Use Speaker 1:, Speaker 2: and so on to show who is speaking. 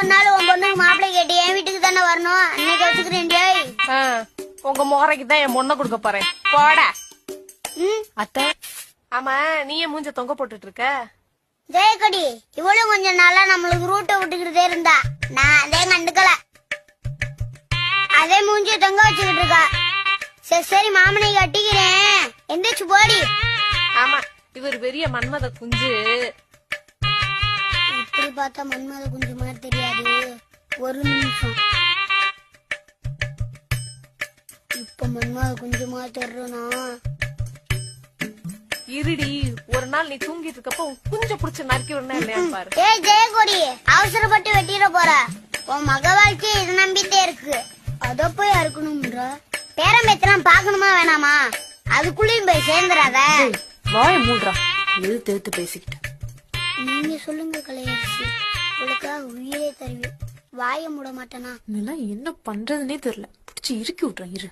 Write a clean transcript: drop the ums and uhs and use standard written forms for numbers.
Speaker 1: ஒரு நாள் உன் பொண்ணுக்கு மாப்பிள்ளை கேட்டு என் வீட்டுக்கு தானே வரணும், அன்னைக்கு வச்சுக்கிறேன்.
Speaker 2: உங்க முறைக்கு தான் என் பொண்ணை கொடுக்க போறேன், போட.
Speaker 3: அத்தை
Speaker 2: ஆமா, நீ ஏன் மூஞ்ச தொங்க போட்டுட்டு இருக்க?
Speaker 1: ஜெயக்கொடி இவளும் கொஞ்சம் நாளா நம்மளுக்கு ரூட்டை விட்டுக்கிட்டே இருந்தா, நான் அதே கண்டுக்கல. அதே மூஞ்சி தொங்க வச்சுக்கிட்டு இருக்கா. சரி சரி மாமனை கட்டிக்கிறேன், எந்திரிச்சு போடி.
Speaker 2: ஆமா, இவர் பெரிய மன்மத குஞ்சு.
Speaker 1: இப்படி பார்த்தா மன்மத குஞ்சு மாதிரி தெரியாது. ஒரு நிமிஷம், இப்ப மன்மத குஞ்சு மாதிரி தெரிறனா?
Speaker 2: இருடி, ஒரு நாள் நீ தூங்கிட்டு இருக்கப்ப உன் குஞ்ச புடிச்சு நறுக்கி விடணும் இல்லையா பாரு.
Speaker 1: ஏய் ஜெயக்கொடி, அவசரப்பட்டு வெட்டிட போற. உன் மக வாழ்க்கை இது நம்பிட்டே இருக்கு, அத போய் அறுக்கணும்ன்ற. பேரம்பேத்தெல்லாம் பாக்கணுமா வேணாமா? அதுக்குள்ளயும் போய் சேர்ந்துடாத.
Speaker 3: வாய மூடுறா, எழுத்து எழுத்து பேசிக்கிட்டு.
Speaker 1: நீங்க சொல்லுங்க கலையரசி, உங்களுக்காக உயிரே தருவேன். வாய மூட மாட்டேனா?
Speaker 3: இதெல்லாம் என்ன பண்றதுன்னே தெரியல, பிடிச்சி இறுக்கி விட்டுறேன் இரு.